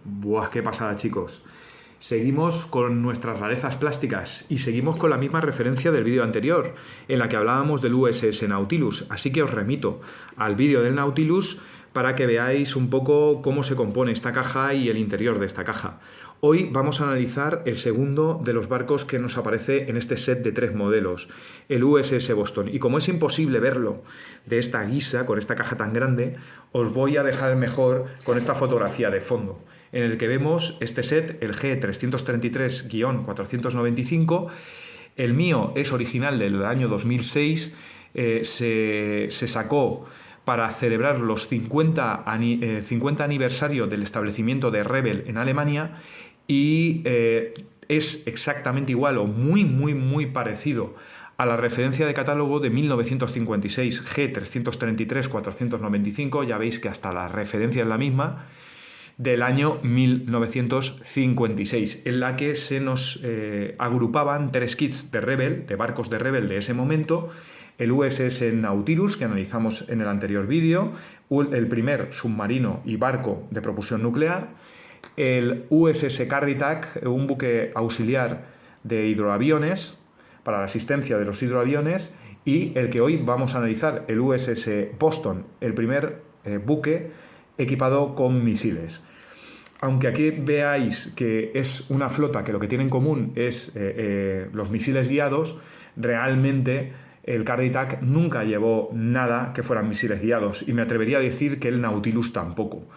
Buah, qué pasada, chicos. Seguimos con nuestras rarezas plásticas y seguimos con la misma referencia del vídeo anterior, en la que hablábamos del USS Nautilus. Así que os remito al vídeo del Nautilus para que veáis un poco cómo se compone esta caja y el interior de esta caja. Hoy vamos a analizar el segundo de los barcos que nos aparece en este set de 3 modelos, el USS Boston. Y como es imposible verlo de esta guisa, con esta caja tan grande, os voy a dejar mejor con esta fotografía de fondo, en el que vemos este set, el G333-495. El mío es original del año 2006, se sacó para celebrar los 50 aniversario del establecimiento de Rebel en Alemania y es exactamente igual o muy parecido a la referencia de catálogo de 1956 G333-495, ya veis que hasta la referencia es la misma, del año 1956, en la que se nos agrupaban 3 kits de Rebel, de barcos de Rebel de ese momento: el USS Nautilus, que analizamos en el anterior vídeo, el primer submarino y barco de propulsión nuclear, el USS Carritac, un buque auxiliar de hidroaviones, para la asistencia de los hidroaviones, y el que hoy vamos a analizar, el USS Boston, el primer buque equipado con misiles. Aunque aquí veáis que es una flota que lo que tiene en común es los misiles guiados, realmente el Carritac nunca llevó nada que fueran misiles guiados, y me atrevería a decir que el Nautilus tampoco.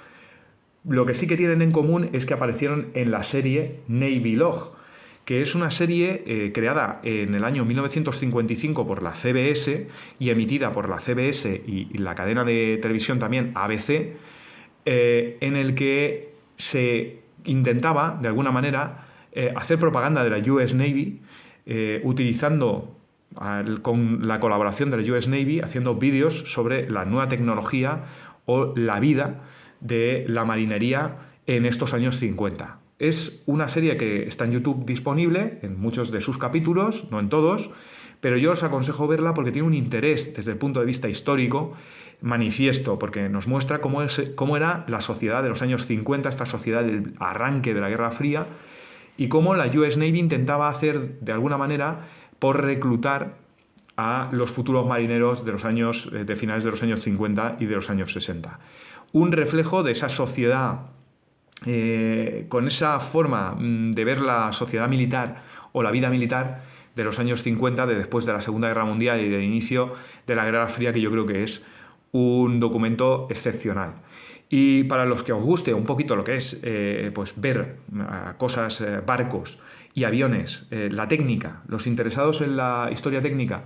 Lo que sí que tienen en común es que aparecieron en la serie Navy Log, que es una serie creada en el año 1955 por la CBS y emitida por la CBS y la cadena de televisión también ABC, en el que se intentaba, de alguna manera, hacer propaganda de la US Navy, utilizando con la colaboración de la US Navy, haciendo vídeos sobre la nueva tecnología o la vida de la marinería en estos años 50. Es una serie que está en YouTube disponible en muchos de sus capítulos, no en todos, pero yo os aconsejo verla porque tiene un interés desde el punto de vista histórico manifiesto, porque nos muestra cómo era la sociedad de los años 50, esta sociedad del arranque de la Guerra Fría, y cómo la US Navy intentaba hacer de alguna manera por reclutar a los futuros marineros de los años de finales de los años 50 y de los años 60. Un reflejo de esa sociedad con esa forma de ver la sociedad militar o la vida militar de los años 50, de después de la Segunda Guerra Mundial y del inicio de la Guerra Fría, que yo creo que es un documento excepcional. Y para los que os guste un poquito lo que es pues ver cosas, barcos y aviones, la técnica, los interesados en la historia técnica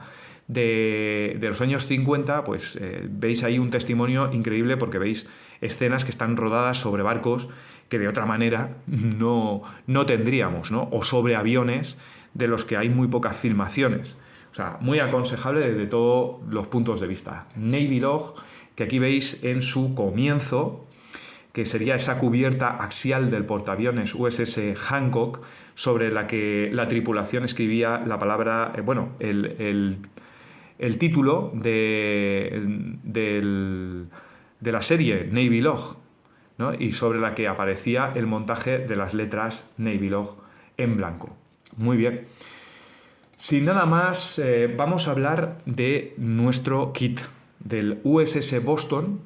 de los años 50, pues veis ahí un testimonio increíble, porque veis escenas que están rodadas sobre barcos que de otra manera no tendríamos, ¿no? O sobre aviones de los que hay muy pocas filmaciones. O sea, muy aconsejable desde todos los puntos de vista. Navy Log, que aquí veis en su comienzo, que sería esa cubierta axial del portaaviones USS Hancock, sobre la que la tripulación escribía la palabra, el título de la serie Navy Log, ¿no? Y sobre la que aparecía el montaje de las letras Navy Log en blanco. Muy bien. Sin nada más, vamos a hablar de nuestro kit, del USS Boston,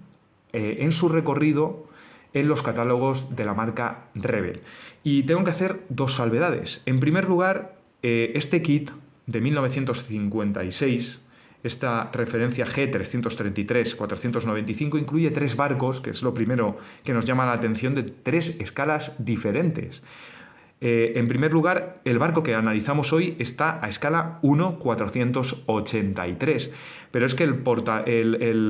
en su recorrido en los catálogos de la marca Rebel. Y tengo que hacer 2 salvedades. En primer lugar, este kit de 1956, esta referencia G333-495, incluye 3 barcos, que es lo primero que nos llama la atención, de 3 escalas diferentes. En primer lugar, el barco que analizamos hoy está a escala 1-483, pero es que el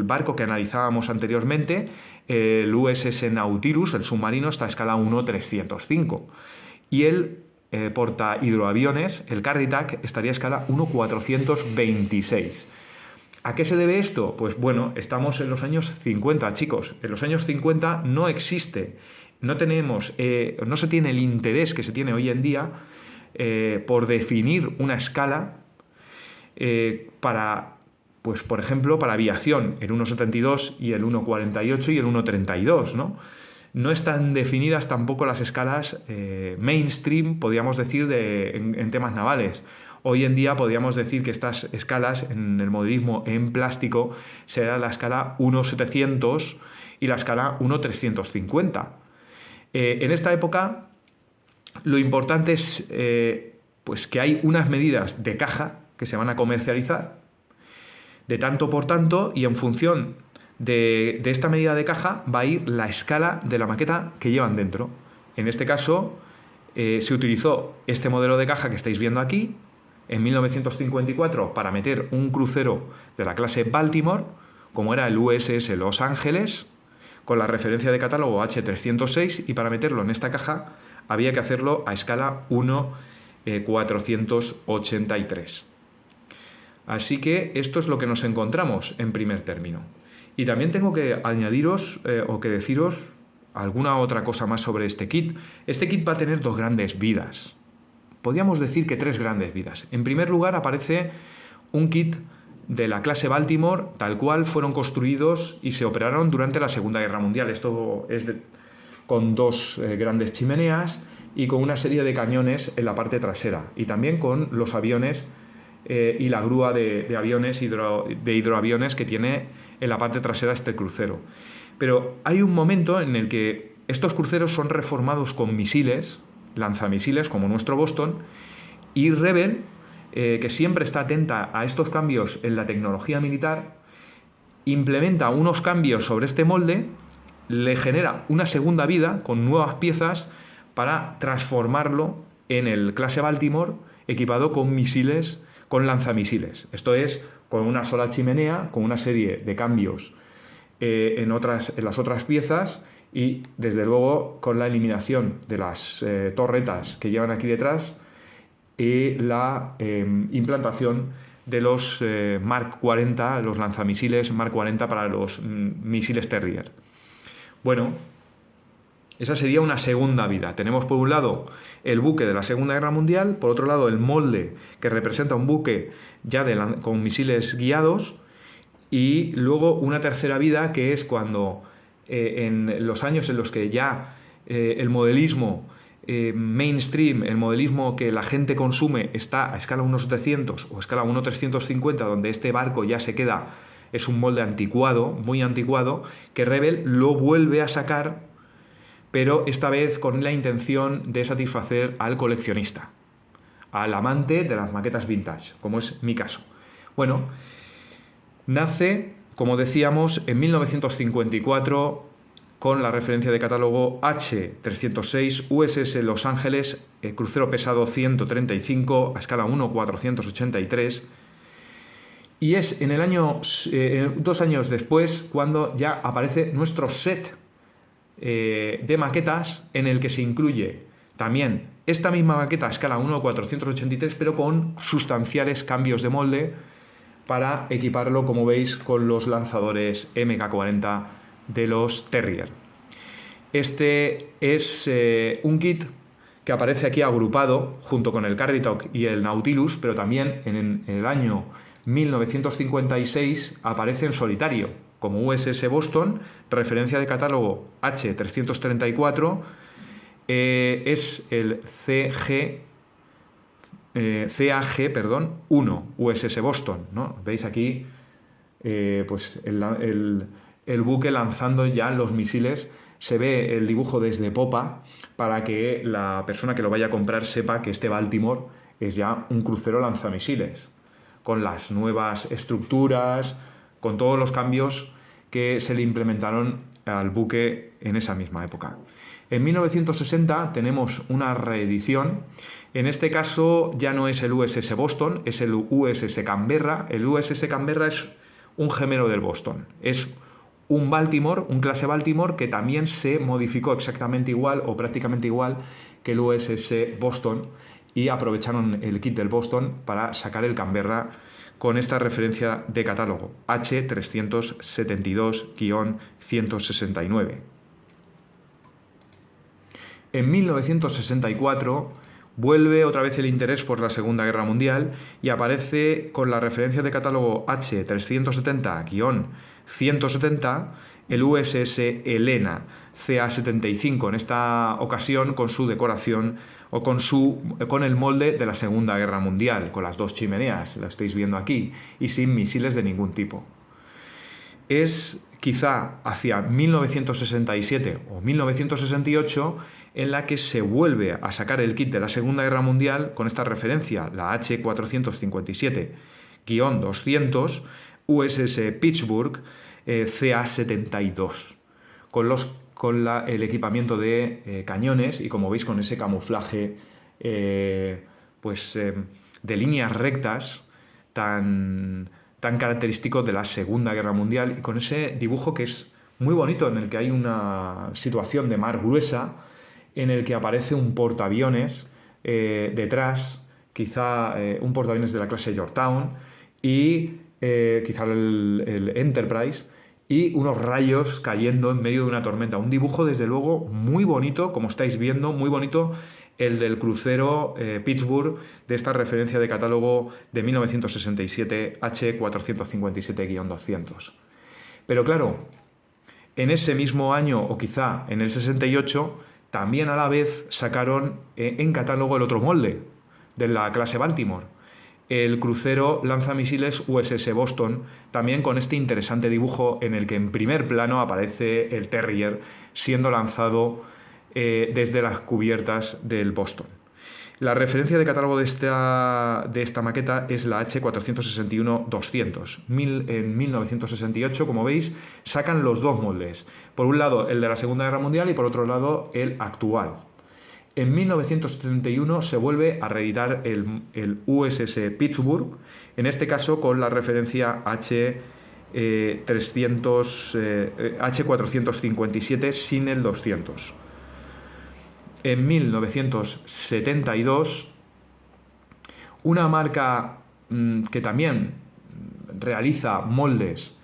barco que analizábamos anteriormente, el USS Nautilus, el submarino, está a escala 1-305, y el porta hidroaviones, el Carritac, estaría a escala 1-426. ¿A qué se debe esto? Pues bueno, estamos en los años 50, chicos. En los años 50 no existe, no se tiene el interés que se tiene hoy en día por definir una escala para, pues por ejemplo, para aviación, el 1,72 y el 1,48 y el 1,32, ¿no? no están definidas tampoco las escalas mainstream, podríamos decir, en temas navales. Hoy en día podríamos decir que estas escalas en el modelismo en plástico será la escala 1.700 y la escala 1.350. En esta época lo importante es pues que hay unas medidas de caja que se van a comercializar de tanto por tanto, y en función de esta medida de caja va a ir la escala de la maqueta que llevan dentro. En este caso se utilizó este modelo de caja que estáis viendo aquí en 1954 para meter un crucero de la clase Baltimore, como era el USS Los Ángeles, con la referencia de catálogo H306, y para meterlo en esta caja había que hacerlo a escala 1.483. Así que esto es lo que nos encontramos en primer término. Y también tengo que añadiros o que deciros alguna otra cosa más sobre este kit. Este kit va a tener dos grandes vidas. Podríamos decir que tres grandes vidas. En primer lugar aparece un kit de la clase Baltimore, tal cual fueron construidos y se operaron durante la Segunda Guerra Mundial. Esto es con dos grandes chimeneas y con una serie de cañones en la parte trasera, y también con los aviones y la grúa de aviones de hidroaviones que tiene en la parte trasera este crucero. Pero hay un momento en el que estos cruceros son reformados con misiles, lanzamisiles como nuestro Boston, y Rebel, que siempre está atenta a estos cambios en la tecnología militar, implementa unos cambios sobre este molde, le genera una segunda vida con nuevas piezas para transformarlo en el clase Baltimore equipado con misiles, con lanzamisiles. Esto es, con una sola chimenea, con una serie de cambios en las otras piezas, y desde luego con la eliminación de las torretas que llevan aquí detrás y la implantación de los Mark 40, los lanzamisiles Mark 40 para los misiles Terrier. Bueno, esa sería una segunda vida. Tenemos por un lado el buque de la Segunda Guerra Mundial, por otro lado el molde que representa un buque ya con misiles guiados, y luego una tercera vida que es cuando en los años en los que ya el modelismo mainstream, el modelismo que la gente consume, está a escala 1.700 o escala 1.350, donde este barco ya se queda, es un molde anticuado, muy anticuado, que Rebel lo vuelve a sacar, pero esta vez con la intención de satisfacer al coleccionista, al amante de las maquetas vintage, como es mi caso. Bueno, nace, como decíamos, en 1954 con la referencia de catálogo H306 USS Los Ángeles, crucero pesado 135 a escala 1.483, y es en el año 2 años después cuando ya aparece nuestro set de maquetas, en el que se incluye también esta misma maqueta a escala 1.483, pero con sustanciales cambios de molde para equiparlo, como veis, con los lanzadores MK40 de los Terrier. Este es un kit que aparece aquí agrupado junto con el Carrytock y el Nautilus, pero también en el año 1956 aparece en solitario, como USS Boston, referencia de catálogo H334, es el CAG 1 Boston, ¿no? Veis aquí pues el buque lanzando ya los misiles. Se ve el dibujo desde popa para que la persona que lo vaya a comprar sepa que este Baltimore es ya un crucero lanzamisiles, con las nuevas estructuras, con todos los cambios que se le implementaron al buque en esa misma época. En 1960 tenemos una reedición. En este caso ya no es el USS Boston, es el USS Canberra. El USS Canberra es un gemelo del Boston. Es un Baltimore, un clase Baltimore, que también se modificó exactamente igual o prácticamente igual que el USS Boston, y aprovecharon el kit del Boston para sacar el Canberra con esta referencia de catálogo H372-169. En 1964 vuelve otra vez el interés por la Segunda Guerra Mundial y aparece con la referencia de catálogo H370-170 el USS Helena CA-75, en esta ocasión con su decoración o con el molde de la Segunda Guerra Mundial, con las dos chimeneas, lo estáis viendo aquí, y sin misiles de ningún tipo. Es quizá hacia 1967 o 1968 en la que se vuelve a sacar el kit de la Segunda Guerra Mundial con esta referencia, la H457-200 USS Pittsburgh CA-72, con el equipamiento de cañones y, como veis, con ese camuflaje de líneas rectas tan característico de la Segunda Guerra Mundial, y con ese dibujo que es muy bonito, en el que hay una situación de mar gruesa, en el que aparece un portaaviones detrás, quizá un portaaviones de la clase Yorktown, y quizá el Enterprise, y unos rayos cayendo en medio de una tormenta. Un dibujo, desde luego, muy bonito, como estáis viendo, muy bonito, el del crucero Pittsburgh, de esta referencia de catálogo de 1967 H457-200. Pero claro, en ese mismo año, o quizá en el 68, también a la vez sacaron en catálogo el otro molde, de la clase Baltimore, el crucero lanzamisiles USS Boston, también con este interesante dibujo en el que en primer plano aparece el Terrier siendo lanzado desde las cubiertas del Boston. La referencia de catálogo de esta maqueta es la H461-200. En 1968, como veis, sacan los dos moldes. Por un lado el de la Segunda Guerra Mundial y por otro lado el actual. En 1971 se vuelve a reeditar el USS Pittsburgh, en este caso con la referencia H457 sin el 200. En 1972, una marca que también realiza moldes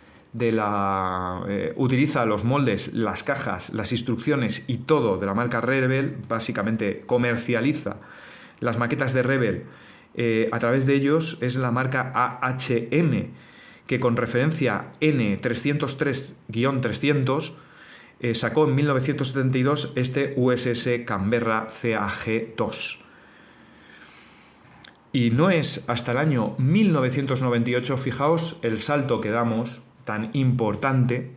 utiliza los moldes, las cajas, las instrucciones y todo de la marca Rebel, básicamente comercializa las maquetas de Rebel a través de ellos, es la marca AHM, que con referencia N303-300 sacó en 1972 este USS Canberra CAG-2. Y no es hasta el año 1998, fijaos el salto que damos, tan importante,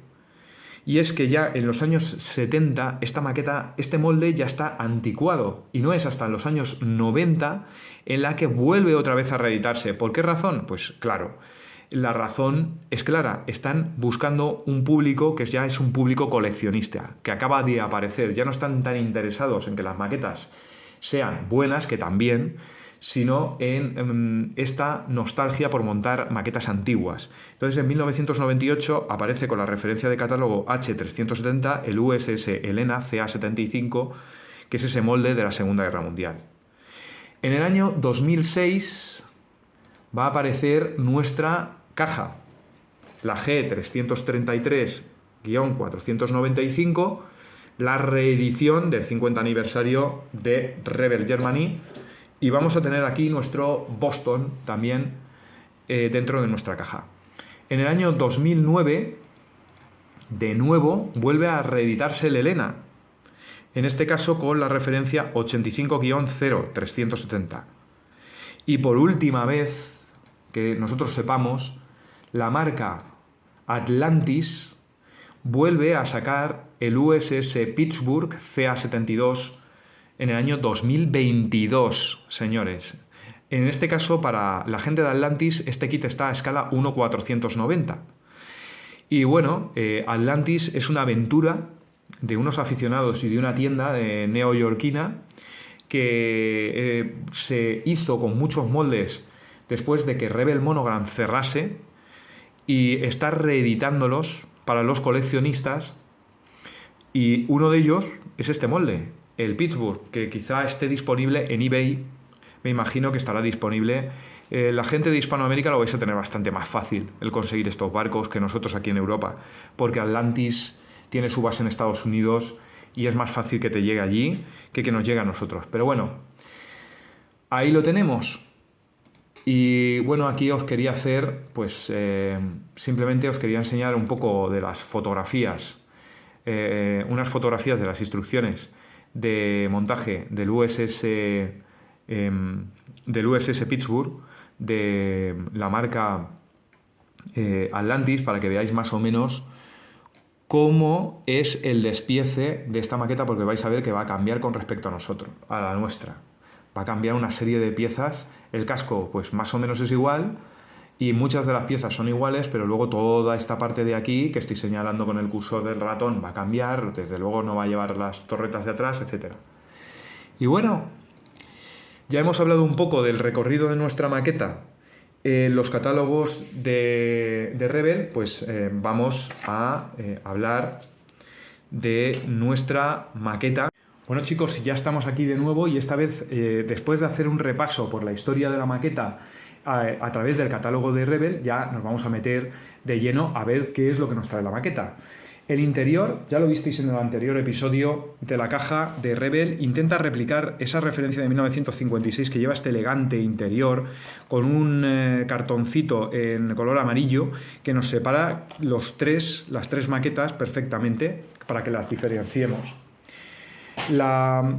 y es que ya en los años 70 esta maqueta, este molde ya está anticuado, y no es hasta los años 90 en la que vuelve otra vez a reeditarse. ¿Por qué razón? Pues claro, la razón es clara, están buscando un público que ya es un público coleccionista, que acaba de aparecer, ya no están tan interesados en que las maquetas sean buenas, que también, sino en esta nostalgia por montar maquetas antiguas. Entonces, en 1998 aparece con la referencia de catálogo H370 el USS Helena CA-75, que es ese molde de la Segunda Guerra Mundial. En el año 2006 va a aparecer nuestra caja, la G333-495, la reedición del 50 aniversario de Rebel Germany, y vamos a tener aquí nuestro Boston también dentro de nuestra caja. En el año 2009, de nuevo, vuelve a reeditarse el Helena, en este caso con la referencia 85-0370. Y por última vez, que nosotros sepamos, la marca Atlantis vuelve a sacar el USS Pittsburgh CA-72 en el año 2022, señores. En este caso, para la gente de Atlantis, este kit está a escala 1:490. Y bueno, Atlantis es una aventura de unos aficionados y de una tienda neoyorquina que se hizo con muchos moldes después de que Rebel Monogram cerrase, y está reeditándolos para los coleccionistas, y uno de ellos es este molde, el Pittsburgh, que quizá esté disponible en eBay. Me imagino que estará disponible. La gente de Hispanoamérica lo vais a tener bastante más fácil el conseguir estos barcos que nosotros aquí en Europa, porque Atlantis tiene su base en Estados Unidos y es más fácil que te llegue allí que nos llegue a nosotros. Pero bueno, ahí lo tenemos. Y bueno, aquí os quería hacer, pues simplemente os quería enseñar un poco de las fotografías, unas fotografías de las instrucciones de montaje del USS Pittsburgh, de la marca Atlantis, para que veáis más o menos cómo es el despiece de esta maqueta, porque vais a ver que va a cambiar con respecto a nosotros, a la nuestra. Va a cambiar una serie de piezas. El casco, pues más o menos es igual, y muchas de las piezas son iguales, pero luego toda esta parte de aquí, que estoy señalando con el cursor del ratón, va a cambiar. Desde luego no va a llevar las torretas de atrás, etc. Y bueno, ya hemos hablado un poco del recorrido de nuestra maqueta. Los catálogos de Rebel, pues vamos a hablar de nuestra maqueta. Bueno chicos, ya estamos aquí de nuevo, y esta vez, después de hacer un repaso por la historia de la maqueta a través del catálogo de Rebel, ya nos vamos a meter de lleno a ver qué es lo que nos trae la maqueta. El interior, ya lo visteis en el anterior episodio, de la caja de Rebel, intenta replicar esa referencia de 1956 que lleva este elegante interior con un cartoncito en color amarillo que nos separa las tres maquetas perfectamente para que las diferenciemos. La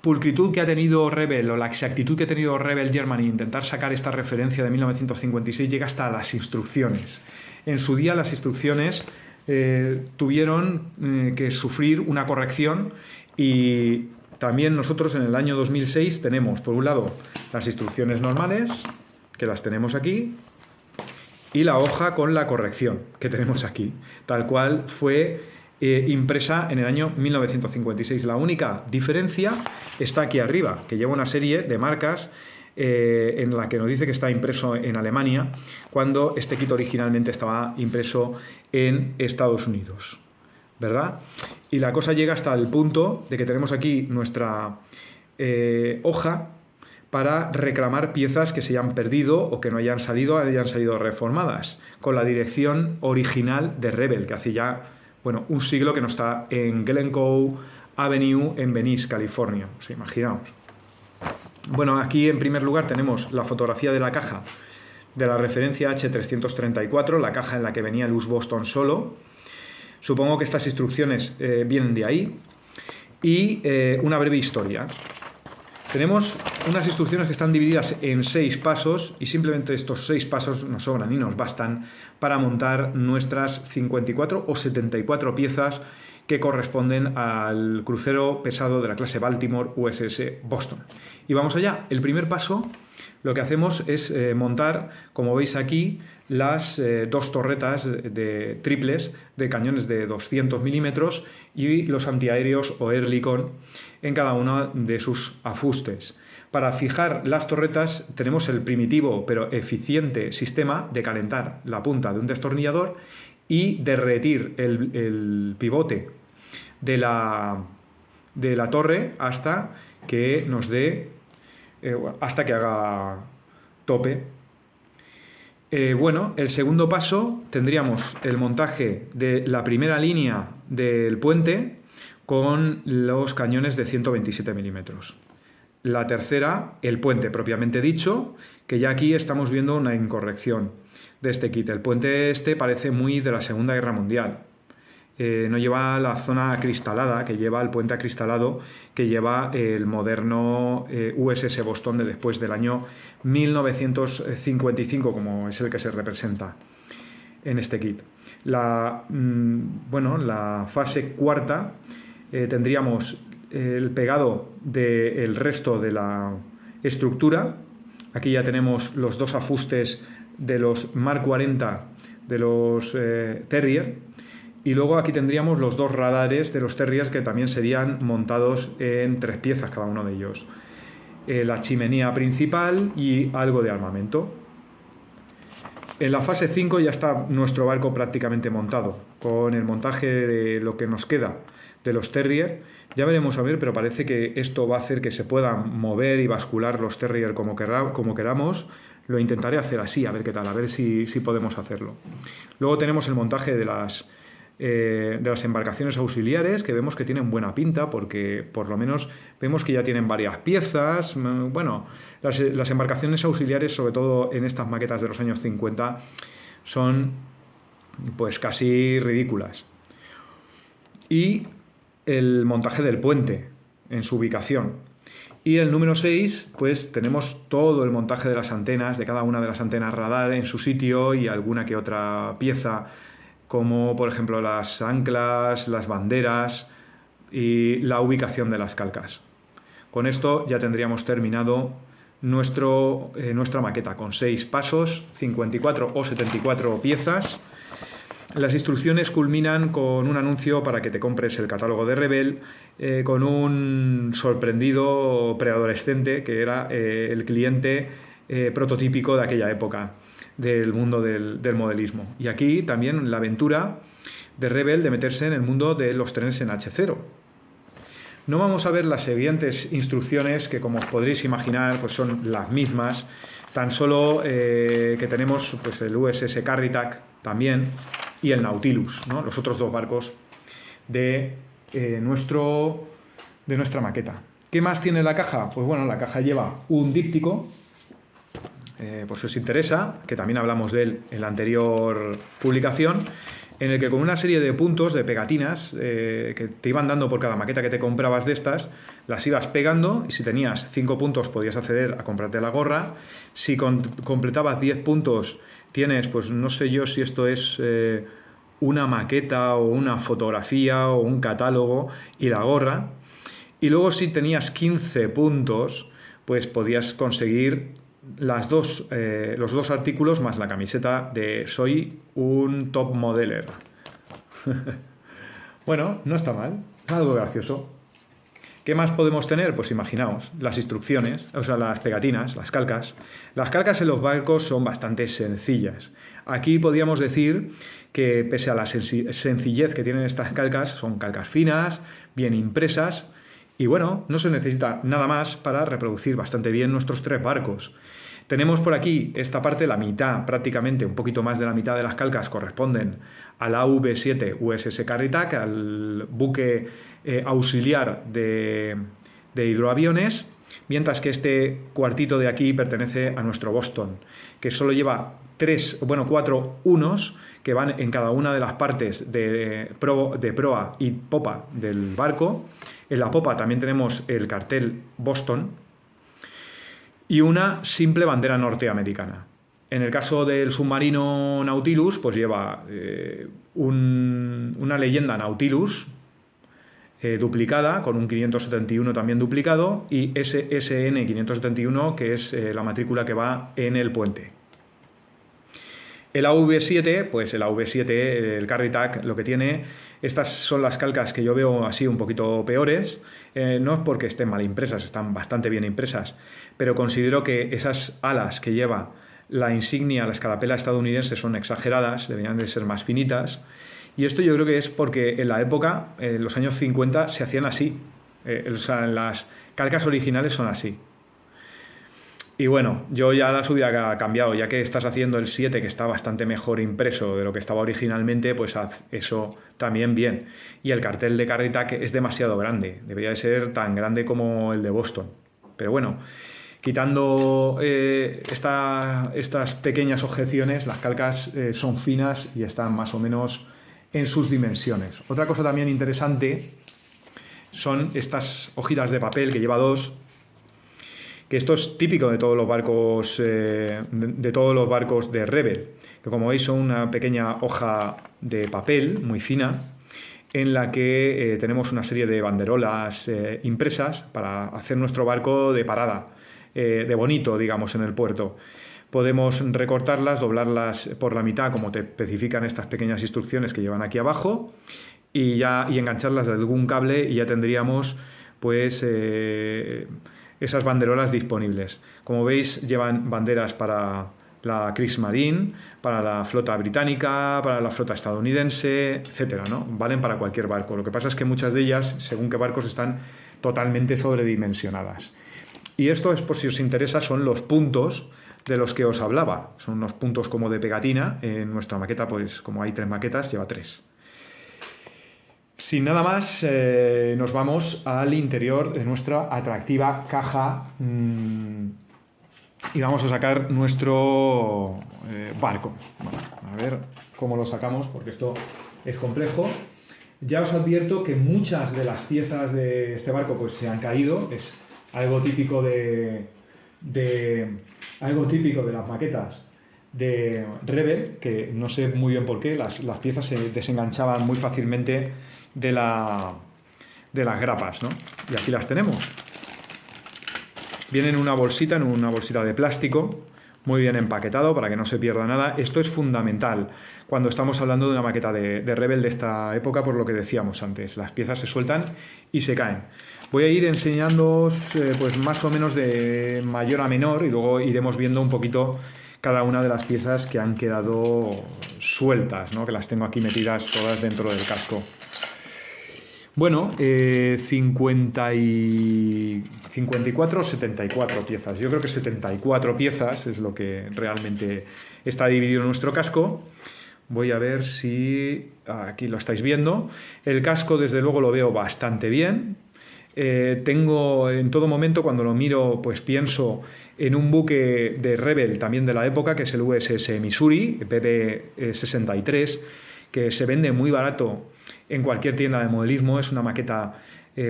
pulcritud que ha tenido Rebel, o la exactitud que ha tenido Rebel Germany intentar sacar esta referencia de 1956 llega hasta las instrucciones. En su día las instrucciones tuvieron que sufrir una corrección, y también nosotros en el año 2006 tenemos, por un lado, las instrucciones normales, que las tenemos aquí, y la hoja con la corrección, que tenemos aquí, tal cual fue impresa en el año 1956. La única diferencia está aquí arriba, que lleva una serie de marcas en la que nos dice que está impreso en Alemania, cuando este kit originalmente estaba impreso en Estados Unidos, ¿verdad? Y la cosa llega hasta el punto de que tenemos aquí nuestra hoja para reclamar piezas que se hayan perdido o que no hayan salido reformadas, con la dirección original de Rebel, que hace ya, bueno, un siglo que no está en Glencoe Avenue en Venice, California. O sea, imaginaos. Bueno, aquí en primer lugar tenemos la fotografía de la caja de la referencia H334, la caja en la que venía el US Boston solo. Supongo que estas instrucciones vienen de ahí. Y una breve historia. Tenemos unas instrucciones que están divididas en 6 pasos, y simplemente estos 6 pasos nos sobran y nos bastan para montar nuestras 54 o 74 piezas que corresponden al crucero pesado de la clase Baltimore USS Boston. Y vamos allá. El primer paso, lo que hacemos es montar, como veis aquí, las 2 torretas triples de cañones de 200 milímetros y los antiaéreos o Oerlikon en cada uno de sus afustes. Para fijar las torretas tenemos el primitivo pero eficiente sistema de calentar la punta de un destornillador y derretir el pivote de la torre hasta que nos dé, hasta que haga tope. Bueno, el segundo paso tendríamos el montaje de la primera línea del puente con los cañones de 127 milímetros. La tercera, el puente propiamente dicho, que ya aquí estamos viendo una incorrección de este kit. El puente este parece muy de la Segunda Guerra Mundial. No lleva la zona acristalada que lleva el puente acristalado que lleva el moderno USS Boston de después del año 1955, como es el que se representa en este kit. Bueno, la fase cuarta tendríamos el pegado del resto de la estructura. Aquí ya tenemos los 2 afustes de los Mark 40 de los Terrier, y luego aquí tendríamos los 2 radares de los Terrier, que también serían montados en 3 piezas cada uno de ellos. La chimenea principal y algo de armamento. En la fase 5 ya está nuestro barco prácticamente montado, con el montaje de lo que nos queda de los Terrier. Ya veremos a ver, pero parece que esto va a hacer que se puedan mover y bascular los Terrier como queramos. Lo intentaré hacer así, a ver qué tal, a ver si podemos hacerlo. Luego tenemos el montaje de las de las embarcaciones auxiliares, que vemos que tienen buena pinta, porque por lo menos vemos que ya tienen varias piezas. Bueno, las embarcaciones auxiliares, sobre todo en estas maquetas de los años 50, son pues casi ridículas. Y el montaje del puente en su ubicación. Y el número 6, pues tenemos todo el montaje de las antenas, de cada una de las antenas radar en su sitio y alguna que otra pieza, como por ejemplo las anclas, las banderas y la ubicación de las calcas. Con esto ya tendríamos terminado nuestra maqueta con 6 pasos, 54 o 74 piezas. Las instrucciones culminan con un anuncio para que te compres el catálogo de Rebel, con un sorprendido preadolescente que era el cliente prototípico de aquella época del mundo del modelismo. Y aquí también la aventura de Rebel de meterse en el mundo de los trenes en H0. No vamos a ver las siguientes instrucciones, que como os podréis imaginar pues son las mismas, tan solo que tenemos pues, el USS Carritac también y el Nautilus, ¿no? Los otros dos barcos de nuestra maqueta. ¿Qué más tiene la caja? Pues bueno, la caja lleva un díptico, por si os interesa, que también hablamos de él en la anterior publicación, en el que con una serie de puntos, de pegatinas, que te iban dando por cada maqueta que te comprabas de estas, las ibas pegando y si tenías 5 puntos podías acceder a comprarte la gorra. Si completabas 10 puntos tienes, pues no sé yo si esto es una maqueta o una fotografía o un catálogo y la gorra. Y luego si tenías 15 puntos, pues podías conseguir los dos artículos más la camiseta de soy un top modeler. Bueno, no está mal, es algo gracioso. ¿Qué más podemos tener? Pues imaginaos, las instrucciones, o sea, las pegatinas, las calcas. Las calcas en los barcos son bastante sencillas. Aquí podríamos decir que pese a la sencillez que tienen estas calcas, son calcas finas, bien impresas, y bueno, no se necesita nada más para reproducir bastante bien nuestros 3 barcos. Tenemos por aquí esta parte, la mitad, prácticamente un poquito más de la mitad de las calcas corresponden al AV7 USS Carritac, al buque auxiliar de hidroaviones, mientras que este cuartito de aquí pertenece a nuestro Boston, que solo lleva 4 unos que van en cada una de las partes de proa y popa del barco. En la popa también tenemos el cartel Boston y una simple bandera norteamericana. En el caso del submarino Nautilus, pues lleva una leyenda Nautilus duplicada, con un 571 también duplicado, y SSN 571, que es la matrícula que va en el puente. El AV7, pues el AV7, el Carritac, lo que tiene, estas son las calcas que yo veo así un poquito peores, no es porque estén mal impresas, están bastante bien impresas, pero considero que esas alas que lleva la insignia, la escarapela estadounidense, son exageradas, deberían de ser más finitas, y esto yo creo que es porque en la época, en los años 50, se hacían así, o sea, las calcas originales son así. Y bueno, yo ya las hubiera cambiado, ya que estás haciendo el 7, que está bastante mejor impreso de lo que estaba originalmente, pues haz eso también bien. Y el cartel de Carritac es demasiado grande, debería de ser tan grande como el de Boston. Pero bueno, quitando estas pequeñas objeciones, las calcas son finas y están más o menos en sus dimensiones. Otra cosa también interesante son estas hojitas de papel, que lleva 2, que esto es típico de todos los barcos de Rebel, que como veis son una pequeña hoja de papel muy fina en la que tenemos una serie de banderolas impresas para hacer nuestro barco de parada, de bonito, digamos, en el puerto. Podemos recortarlas, doblarlas por la mitad, como te especifican estas pequeñas instrucciones que llevan aquí abajo, y engancharlas de algún cable, y ya tendríamos pues esas banderolas disponibles. Como veis, llevan banderas para la Kriegsmarine, para la flota británica, para la flota estadounidense, etcétera, ¿no? Valen para cualquier barco. Lo que pasa es que muchas de ellas, según qué barcos, están totalmente sobredimensionadas. Y esto es, por si os interesa, son los puntos de los que os hablaba. Son unos puntos como de pegatina. En nuestra maqueta, pues como hay 3 maquetas, lleva 3. Sin nada más, nos vamos al interior de nuestra atractiva caja y vamos a sacar nuestro barco. Bueno, a ver cómo lo sacamos, porque esto es complejo. Ya os advierto que muchas de las piezas de este barco pues se han caído. Es algo típico de las maquetas de Rebel, que no sé muy bien por qué, las piezas se desenganchaban muy fácilmente de las grapas, ¿no? Y aquí las tenemos. Viene en una bolsita de plástico, muy bien empaquetado para que no se pierda nada. Esto es fundamental cuando estamos hablando de una maqueta de Rebel de esta época, por lo que decíamos antes. Las piezas se sueltan y se caen. Voy a ir enseñándoos pues más o menos de mayor a menor y luego iremos viendo un poquito cada una de las piezas que han quedado sueltas, ¿no? Que las tengo aquí metidas todas dentro del casco. Bueno, 54 o 74 piezas. Yo creo que 74 piezas es lo que realmente está dividido en nuestro casco. Voy a ver si aquí lo estáis viendo. El casco, desde luego, lo veo bastante bien. Tengo en todo momento, cuando lo miro, pues pienso en un buque de Rebel también de la época, que es el USS Missouri, PP-63, que se vende muy barato en cualquier tienda de modelismo. Es una maqueta,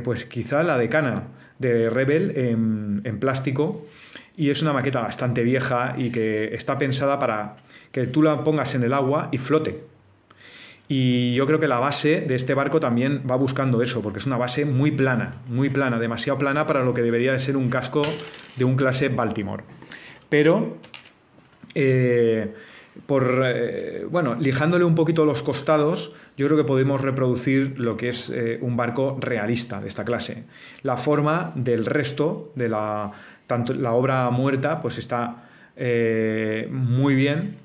pues quizá la decana de Rebel en plástico, y es una maqueta bastante vieja y que está pensada para que tú la pongas en el agua y flote. Y yo creo que la base de este barco también va buscando eso, porque es una base muy plana, demasiado plana para lo que debería de ser un casco de un clase Baltimore. Pero, lijándole un poquito los costados, yo creo que podemos reproducir lo que es un barco realista de esta clase. La forma del resto, tanto la obra muerta, pues está muy bien.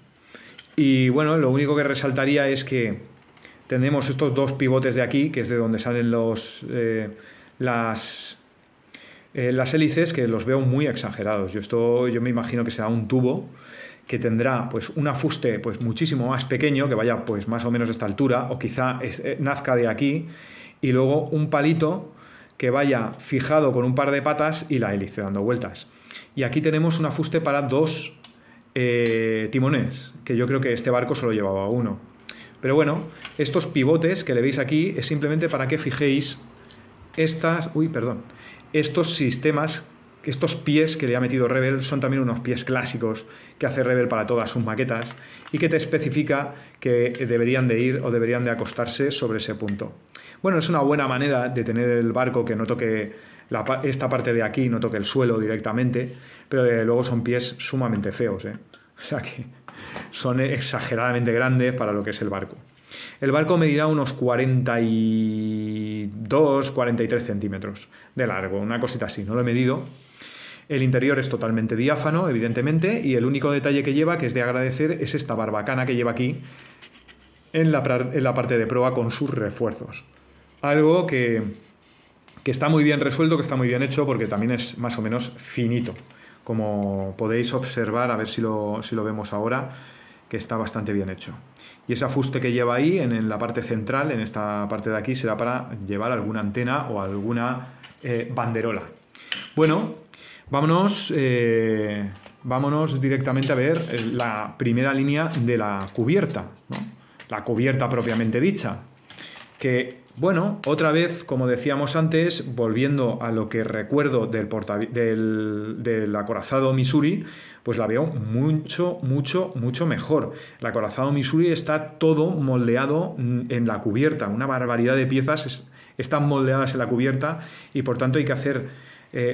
Y bueno, lo único que resaltaría es que tenemos estos dos pivotes de aquí, que es de donde salen las hélices, que los veo muy exagerados. Yo me imagino que será un tubo que tendrá pues un afuste pues muchísimo más pequeño, que vaya pues más o menos a esta altura, o quizá nazca de aquí, y luego un palito que vaya fijado con un par de patas y la hélice dando vueltas. Y aquí tenemos un afuste para dos timones, que yo creo que este barco solo llevaba uno. Pero bueno, estos pivotes que le veis aquí es simplemente para que fijéis estos sistemas, estos pies que le ha metido Rebel. Son también unos pies clásicos que hace Rebel para todas sus maquetas y que te especifica que deberían de ir o deberían de acostarse sobre ese punto. Bueno, es una buena manera de tener el barco que no toque esta parte de aquí, no toque el suelo directamente, pero desde luego son pies sumamente feos, ¿eh? O sea que son exageradamente grandes para lo que es el barco. El barco medirá unos 42, 43 centímetros de largo, una cosita así, no lo he medido. El interior es totalmente diáfano, evidentemente, y el único detalle que lleva, que es de agradecer, es esta barbacana que lleva aquí en la parte de proa con sus refuerzos. Algo que está muy bien resuelto, que está muy bien hecho, porque también es más o menos finito. Como podéis observar, a ver si lo vemos ahora, que está bastante bien hecho. Y ese afuste que lleva ahí en la parte central, en esta parte de aquí, será para llevar alguna antena o alguna banderola. Bueno, vámonos directamente a ver la primera línea de la cubierta, ¿no? La cubierta propiamente dicha, que, bueno, otra vez, como decíamos antes, volviendo a lo que recuerdo del acorazado Missouri, pues la veo mucho mejor. El acorazado Missouri está todo moldeado en la cubierta, una barbaridad de piezas están moldeadas en la cubierta, y por tanto hay que hacer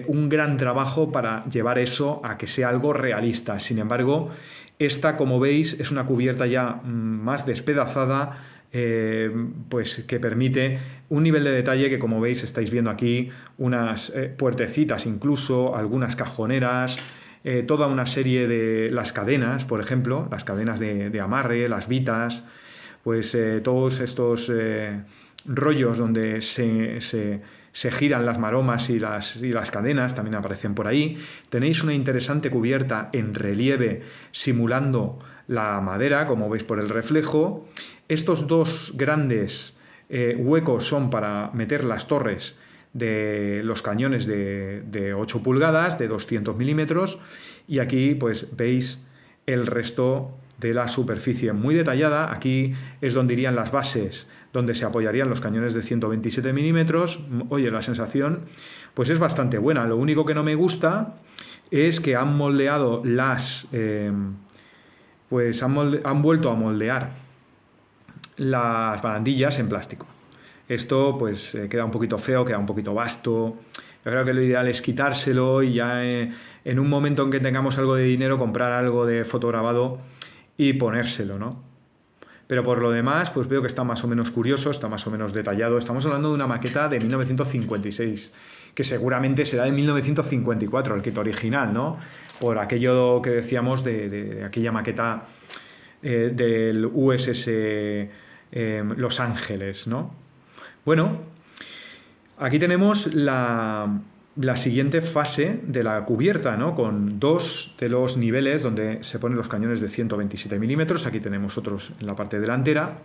un gran trabajo para llevar eso a que sea algo realista. Sin embargo, esta, como veis, es una cubierta ya más despedazada, pues que permite un nivel de detalle que, como veis, estáis viendo aquí, unas puertecitas incluso, algunas cajoneras, toda una serie de las cadenas, por ejemplo, las cadenas de amarre, las vitas, pues todos estos rollos donde se giran las maromas y las cadenas también aparecen por ahí. Tenéis una interesante cubierta en relieve simulando la madera, como veis por el reflejo. Estos dos grandes huecos son para meter las torres de los cañones de 8 pulgadas, de 200 milímetros, y aquí pues veis el resto de la superficie muy detallada. Aquí es donde irían las bases, donde se apoyarían los cañones de 127 milímetros. Oye, la sensación pues es bastante buena. Lo único que no me gusta es que han moldeado han vuelto a moldear las barandillas en plástico. Esto pues queda un poquito feo, queda un poquito vasto. Yo creo que lo ideal es quitárselo y ya en un momento en que tengamos algo de dinero comprar algo de fotograbado y ponérselo, ¿no? Pero por lo demás, pues veo que está más o menos curioso, está más o menos detallado. Estamos hablando de una maqueta de 1956, que seguramente será de 1954, el kit original, ¿no? Por aquello que decíamos de aquella maqueta del USS Los Ángeles, ¿no? Bueno, aquí tenemos la siguiente fase de la cubierta, ¿no? Con dos de los niveles donde se ponen los cañones de 127 milímetros. Aquí tenemos otros en la parte delantera.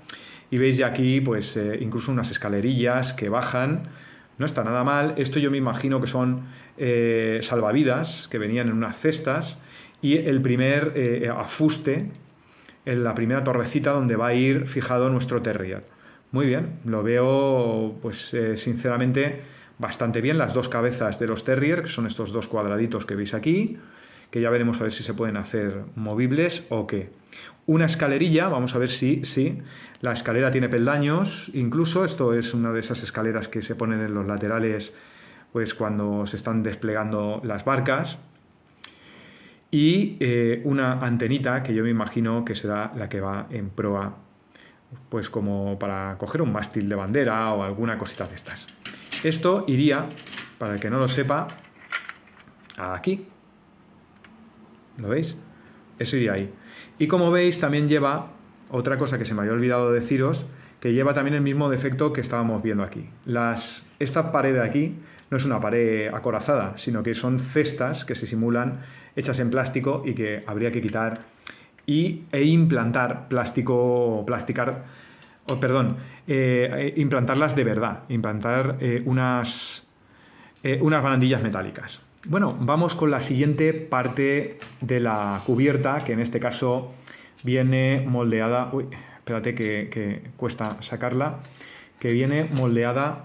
Y veis ya aquí, pues, incluso unas escalerillas que bajan. No está nada mal. Esto yo me imagino que son salvavidas que venían en unas cestas. Y el primer afuste, en la primera torrecita donde va a ir fijado nuestro Terrier. Muy bien, lo veo, pues sinceramente, bastante bien. Las dos cabezas de los Terrier, que son estos dos cuadraditos que veis aquí, que ya veremos a ver si se pueden hacer movibles o qué. Una escalerilla, vamos a ver si la escalera tiene peldaños, incluso esto es una de esas escaleras que se ponen en los laterales pues cuando se están desplegando las barcas. Y una antenita que yo me imagino que será la que va en proa, pues como para coger un mástil de bandera o alguna cosita de estas. Esto iría, para el que no lo sepa, aquí. ¿Lo veis? Eso iría ahí. Y como veis, también lleva otra cosa que se me había olvidado deciros, que lleva también el mismo defecto que estábamos viendo aquí. Esta pared de aquí no es una pared acorazada, sino que son cestas que se simulan hechas en plástico y que habría que quitar e implantar implantarlas de verdad, implantar unas barandillas metálicas. Bueno, vamos con la siguiente parte de la cubierta, que en este caso viene moldeada. Uy, espérate que cuesta sacarla. Que viene moldeada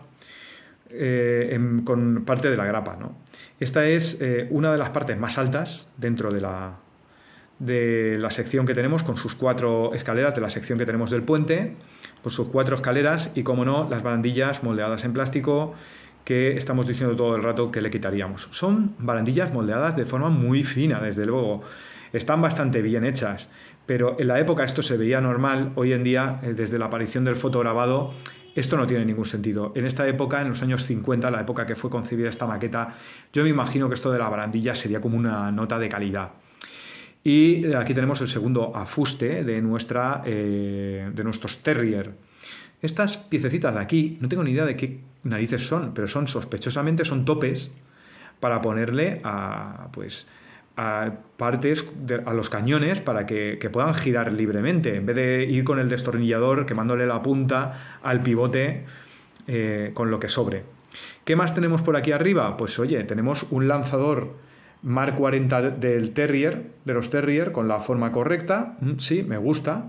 con parte de la grapa, ¿no? Esta es una de las partes más altas dentro de la sección que tenemos, con sus 4 escaleras, de la sección que tenemos del puente, con sus 4 escaleras y, como no, las barandillas moldeadas en plástico que estamos diciendo todo el rato que le quitaríamos. Son barandillas moldeadas de forma muy fina, desde luego. Están bastante bien hechas, pero en la época esto se veía normal. Hoy en día, desde la aparición del fotograbado, esto no tiene ningún sentido. En esta época, en los años 50, la época que fue concebida esta maqueta, yo me imagino que esto de la barandilla sería como una nota de calidad. Y aquí tenemos el segundo afuste de nuestros Terrier. Estas piececitas de aquí, no tengo ni idea de qué narices son, pero sospechosamente son topes para ponerle a los cañones para que puedan girar libremente, en vez de ir con el destornillador quemándole la punta al pivote con lo que sobre. ¿Qué más tenemos por aquí arriba? Pues oye, tenemos un lanzador Mark 40 del Terrier, de los Terrier, con la forma correcta, sí, me gusta,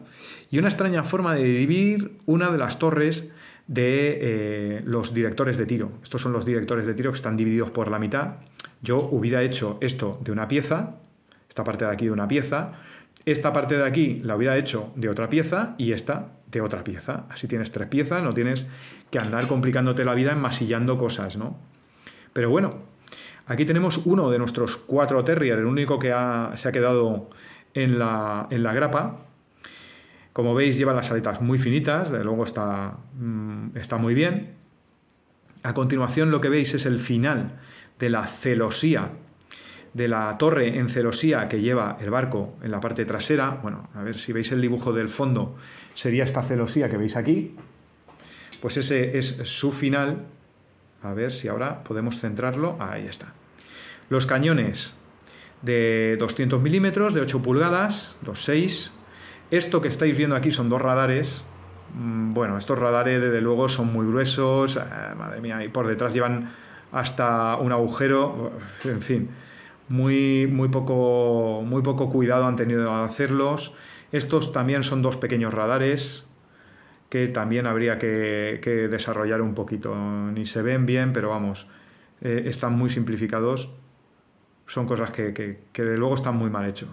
y una extraña forma de dividir una de las torres de los directores de tiro. Estos son los directores de tiro que están divididos por la mitad. Yo hubiera hecho esto de una pieza, esta parte de aquí de una pieza, esta parte de aquí la hubiera hecho de otra pieza y esta de otra pieza. Así tienes 3 piezas, no tienes que andar complicándote la vida enmasillando cosas, ¿no? Pero bueno, aquí tenemos uno de nuestros 4 Terrier, el único que se ha quedado en la grapa. Como veis, lleva las aletas muy finitas, de luego está muy bien. A continuación, lo que veis es el final de la celosía, de la torre en celosía que lleva el barco en la parte trasera. Bueno, a ver si veis el dibujo del fondo, sería esta celosía que veis aquí. Pues ese es su final. A ver si ahora podemos centrarlo. Ahí está. Los cañones de 200 milímetros, de 8 pulgadas, los 6. Esto que estáis viendo aquí son 2 radares Bueno, estos radares desde luego son muy gruesos, madre mía, y por detrás llevan hasta un agujero, en fin, muy poco cuidado han tenido al hacerlos. Estos también son dos pequeños radares que también habría que desarrollar un poquito. Ni se ven bien, pero vamos, están muy simplificados. Son cosas que de luego están muy mal hechos.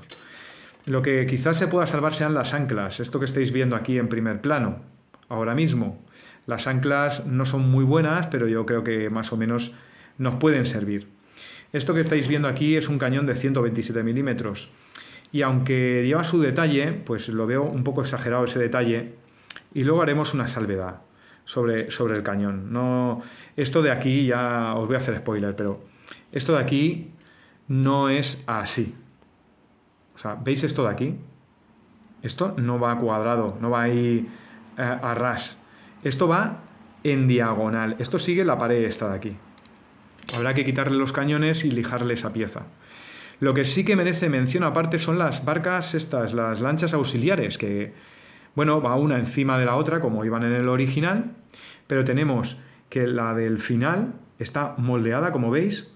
Lo que quizás se pueda salvar sean las anclas, esto que estáis viendo aquí en primer plano, ahora mismo. Las anclas no son muy buenas, pero yo creo que más o menos nos pueden servir. Esto que estáis viendo aquí es un cañón de 127 milímetros. Y aunque lleva su detalle, pues lo veo un poco exagerado ese detalle. Y luego haremos una salvedad sobre el cañón. No, esto de aquí, ya os voy a hacer spoiler, pero esto de aquí no es así. O sea, ¿veis esto de aquí? Esto no va cuadrado, no va ahí a ras. Esto va en diagonal. Esto sigue la pared esta de aquí. Habrá que quitarle los cañones y lijarle esa pieza. Lo que sí que merece mención aparte son las barcas estas, las lanchas auxiliares, que, bueno, va una encima de la otra como iban en el original, pero tenemos que la del final está moldeada, como veis,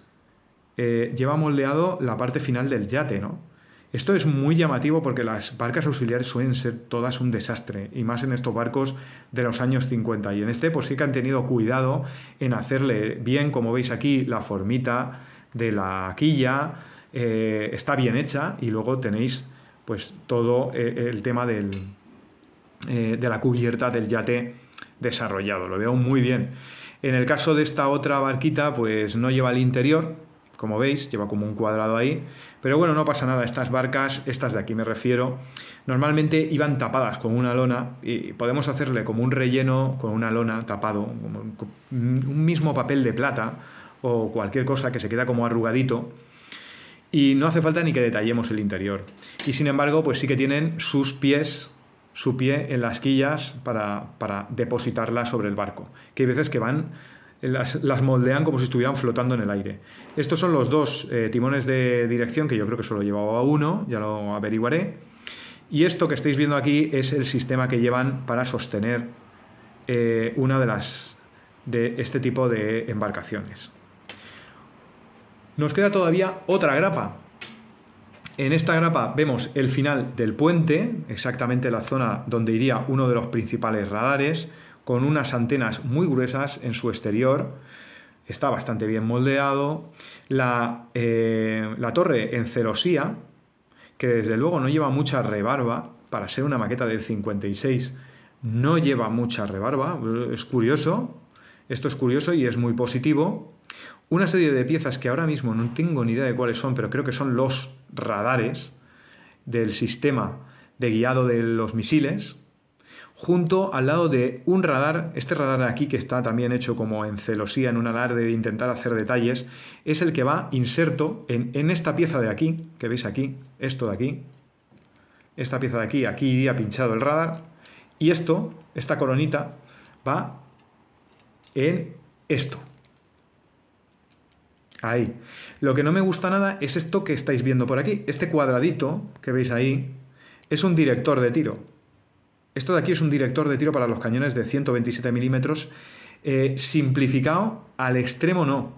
lleva moldeado la parte final del yate, ¿no? Esto es muy llamativo porque las barcas auxiliares suelen ser todas un desastre, y más en estos barcos de los años 50. Y en este pues sí que han tenido cuidado en hacerle bien, como veis aquí, la formita de la quilla, está bien hecha, y luego tenéis pues todo el tema de la cubierta del yate desarrollado. Lo veo muy bien. En el caso de esta otra barquita, pues no lleva el interior, como veis, lleva como un cuadrado ahí, pero bueno, no pasa nada. Estas barcas, estas de aquí me refiero, normalmente iban tapadas con una lona, y podemos hacerle como un relleno con una lona tapado, como un mismo papel de plata o cualquier cosa que se queda como arrugadito, y no hace falta ni que detallemos el interior. Y sin embargo, pues sí que tienen sus pies, su pie en las quillas para depositarlas sobre el barco, que hay veces que van, las moldean como si estuvieran flotando en el aire. Estos son los dos timones de dirección, que yo creo que solo llevaba uno, ya lo averiguaré. Y esto que estáis viendo aquí es el sistema que llevan para sostener una de este tipo de embarcaciones. Nos queda todavía otra grapa. En esta grapa vemos el final del puente, exactamente la zona donde iría uno de los principales radares, con unas antenas muy gruesas en su exterior. Está bastante bien moldeado. La torre en celosía, que desde luego no lleva mucha rebarba, para ser una maqueta del 56, no lleva mucha rebarba. Es curioso, esto es curioso y es muy positivo. Una serie de piezas que ahora mismo no tengo ni idea de cuáles son, pero creo que son los radares del sistema de guiado de los misiles, junto al lado de un radar. Este radar de aquí, que está también hecho como en celosía, en un alarde de intentar hacer detalles, es el que va inserto en esta pieza de aquí, que veis aquí, esto de aquí, esta pieza de aquí, aquí iría pinchado el radar, y esta coronita, va en esto. Ahí. Lo que no me gusta nada es esto que estáis viendo por aquí. Este cuadradito que veis ahí es un director de tiro. Esto de aquí es un director de tiro para los cañones de 127 milímetros, simplificado al extremo, no,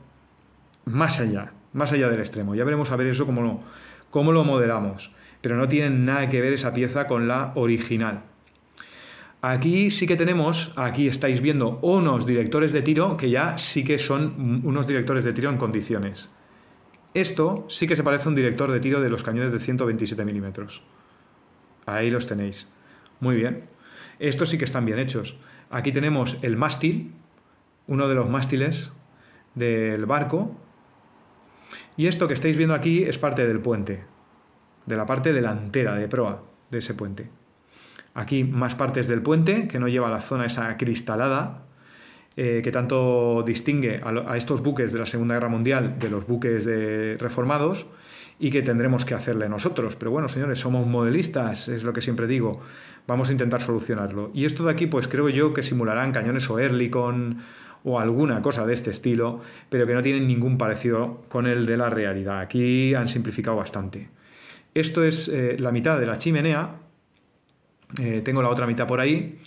más allá del extremo. Ya veremos a ver eso cómo lo modelamos. Pero no tiene nada que ver esa pieza con la original. Aquí sí que tenemos, aquí estáis viendo unos directores de tiro que ya sí que son unos directores de tiro en condiciones. Esto sí que se parece a un director de tiro de los cañones de 127 milímetros. Ahí los tenéis. Muy bien. Estos sí que están bien hechos. Aquí tenemos el mástil, uno de los mástiles del barco. Y esto que estáis viendo aquí es parte del puente, de la parte delantera, de proa de ese puente. Aquí más partes del puente, que no lleva la zona esa acristalada, que tanto distingue a estos buques de la Segunda Guerra Mundial de los buques reformados, y que tendremos que hacerle nosotros. Pero bueno, señores, somos modelistas, es lo que siempre digo. Vamos a intentar solucionarlo. Y esto de aquí, pues creo yo que simularán cañones o Oerlikon o alguna cosa de este estilo, pero que no tienen ningún parecido con el de la realidad. Aquí han simplificado bastante. Esto es la mitad de la chimenea. Tengo la otra mitad por ahí.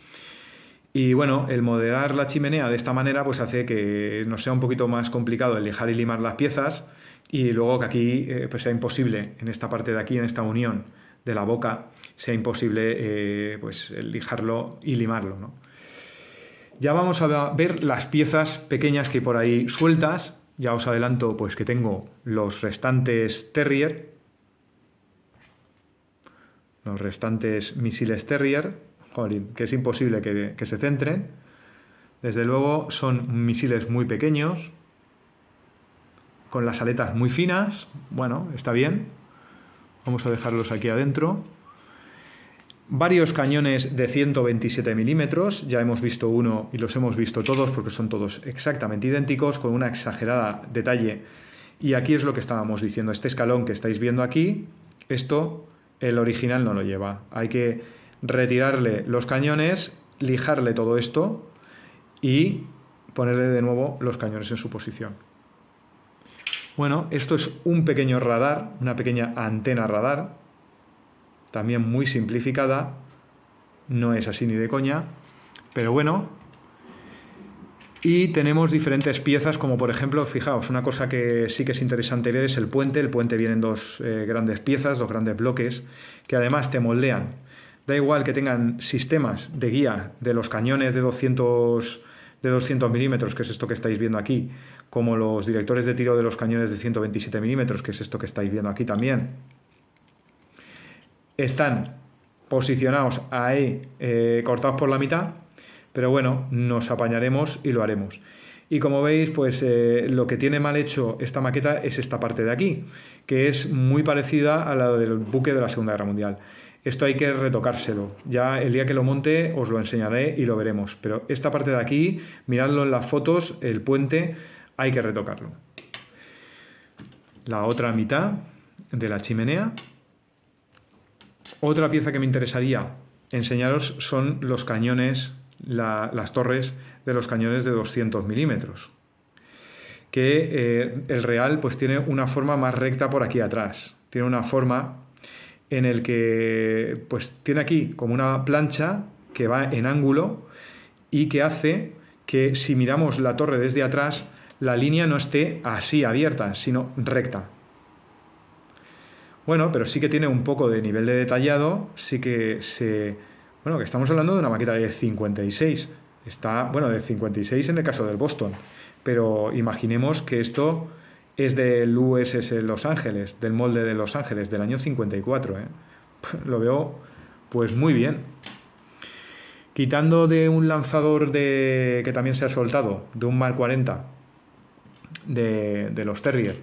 Y bueno, el modelar la chimenea de esta manera pues hace que nos sea un poquito más complicado el lijar y limar las piezas, y luego que aquí pues sea imposible, en esta parte de aquí, en esta unión de la boca, sea imposible pues lijarlo y limarlo, ¿no? Ya vamos a ver las piezas pequeñas que hay por ahí sueltas. Ya os adelanto pues que tengo los restantes Terrier, los restantes misiles Terrier, jolín, que es imposible que se centren. Desde luego son misiles muy pequeños, con las aletas muy finas. Bueno, está bien. Vamos a dejarlos aquí adentro. Varios cañones de 127 milímetros, ya hemos visto uno y los hemos visto todos porque son todos exactamente idénticos, con una exagerada detalle. Y aquí es lo que estábamos diciendo, este escalón que estáis viendo aquí, esto el original no lo lleva. Hay que retirarle los cañones, lijarle todo esto y ponerle de nuevo los cañones en su posición. Bueno, esto es un pequeño radar, una pequeña antena radar, también muy simplificada, no es así ni de coña, pero bueno. Y tenemos diferentes piezas, como por ejemplo, fijaos, una cosa que sí que es interesante ver es el puente. El puente viene en dos grandes piezas, dos grandes bloques, que además te moldean. Da igual que tengan sistemas de guía de los cañones de 200 milímetros, que es esto que estáis viendo aquí, como los directores de tiro de los cañones de 127 milímetros, que es esto que estáis viendo aquí también. Están posicionados ahí, cortados por la mitad, pero bueno, nos apañaremos y lo haremos. Y como veis, pues lo que tiene mal hecho esta maqueta es esta parte de aquí, que es muy parecida a la del buque de la Segunda Guerra Mundial. Esto hay que retocárselo. Ya el día que lo monte os lo enseñaré y lo veremos. Pero esta parte de aquí, miradlo en las fotos, el puente, hay que retocarlo. La otra mitad de la chimenea. Otra pieza que me interesaría enseñaros son los cañones, las torres de los cañones de 200 milímetros. Que el real pues tiene una forma más recta por aquí atrás. Tiene una forma en el que pues tiene aquí como una plancha que va en ángulo y que hace que si miramos la torre desde atrás, la línea no esté así abierta, sino recta. Bueno, pero sí que tiene un poco de nivel de detallado, sí que Bueno, que estamos hablando de una maqueta de 56. Bueno, de 56 en el caso del Boston, pero imaginemos que esto es del USS Los Ángeles, del molde de Los Ángeles, del año 54, ¿eh? Lo veo pues muy bien. Quitando de un lanzador que también se ha soltado, de un Mark 40 de los Terrier,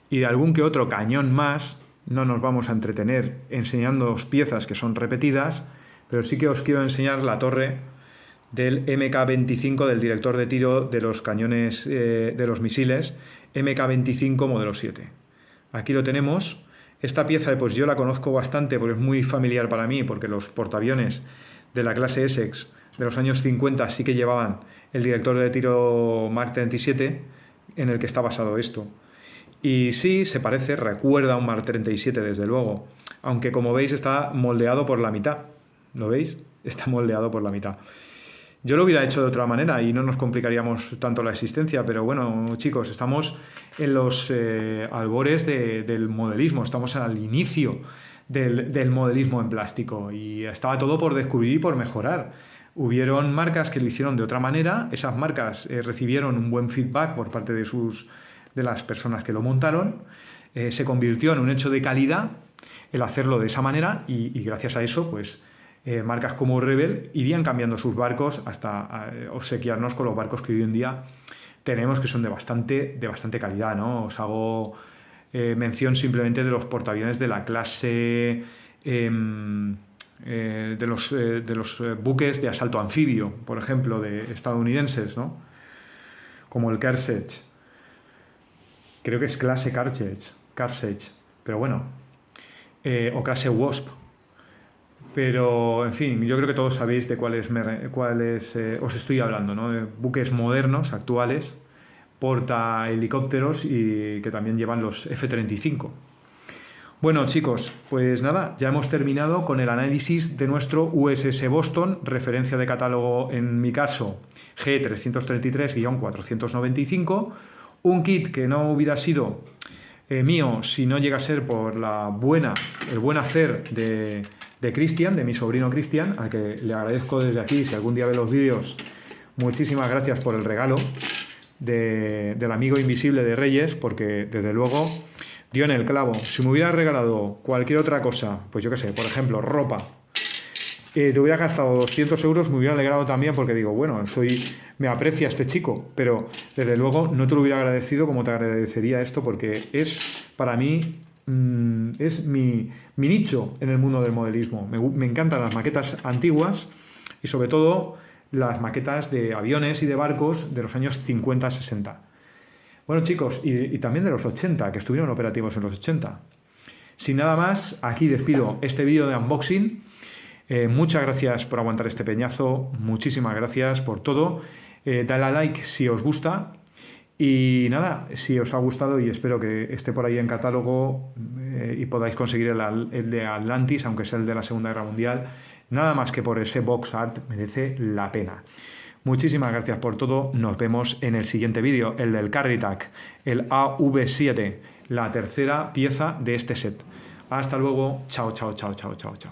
y de algún que otro cañón más, no nos vamos a entretener enseñándoos piezas que son repetidas, pero sí que os quiero enseñar la torre del MK-25, del director de tiro de los cañones de los misiles MK-25 modelo 7. Aquí lo tenemos. Esta pieza pues yo la conozco bastante porque es muy familiar para mí, porque los portaaviones de la clase Essex de los años 50 sí que llevaban el director de tiro Mark 37 en el que está basado esto. Y sí, se parece, recuerda a un Mark 37 desde luego, aunque como veis está moldeado por la mitad. ¿Lo veis? Está moldeado por la mitad. Yo lo hubiera hecho de otra manera y no nos complicaríamos tanto la existencia, pero bueno, chicos, estamos en los albores del modelismo, estamos al inicio del modelismo en plástico y estaba todo por descubrir y por mejorar. Hubieron marcas que lo hicieron de otra manera, esas marcas recibieron un buen feedback por parte de las personas que lo montaron, se convirtió en un hecho de calidad el hacerlo de esa manera y gracias a eso, pues marcas como Rebel irían cambiando sus barcos hasta obsequiarnos con los barcos que hoy en día tenemos, que son de bastante calidad, ¿no? Os hago mención simplemente de los portaaviones de la clase de los buques de asalto anfibio, por ejemplo, de estadounidenses, ¿no? Como el Kearsarge. Creo que es clase Kearsarge, pero bueno, o clase Wasp. Pero, en fin, yo creo que todos sabéis de cuáles os estoy hablando, ¿no? De buques modernos, actuales, portahelicópteros y que también llevan los F-35. Bueno, chicos, pues nada, ya hemos terminado con el análisis de nuestro USS Boston, referencia de catálogo en mi caso G333-495, un kit que no hubiera sido mío si no llega a ser por el buen hacer de Cristian, de mi sobrino Cristian, al que le agradezco desde aquí, si algún día ve los vídeos, muchísimas gracias por el regalo del amigo invisible de Reyes, porque desde luego dio en el clavo. Si me hubiera regalado cualquier otra cosa, pues yo qué sé, por ejemplo, ropa, te hubiera gastado 200 euros, me hubiera alegrado también porque digo, bueno, me aprecia este chico, pero desde luego no te lo hubiera agradecido como te agradecería esto, porque es para mí, es mi nicho en el mundo del modelismo. Me encantan las maquetas antiguas y sobre todo las maquetas de aviones y de barcos de los años 50-60. Bueno, chicos, y también de los 80, que estuvieron operativos en los 80. Sin nada más, aquí despido este vídeo de unboxing. Muchas gracias por aguantar este peñazo, muchísimas gracias por todo. Dale a like si os gusta. Y nada, si os ha gustado, y espero que esté por ahí en catálogo y podáis conseguir el de Atlantis, aunque sea el de la Segunda Guerra Mundial, nada más que por ese box art merece la pena. Muchísimas gracias por todo, nos vemos en el siguiente vídeo, el del Carry Tag, el AV7, la tercera pieza de este set. Hasta luego, chao, chao, chao, chao, chao, chao.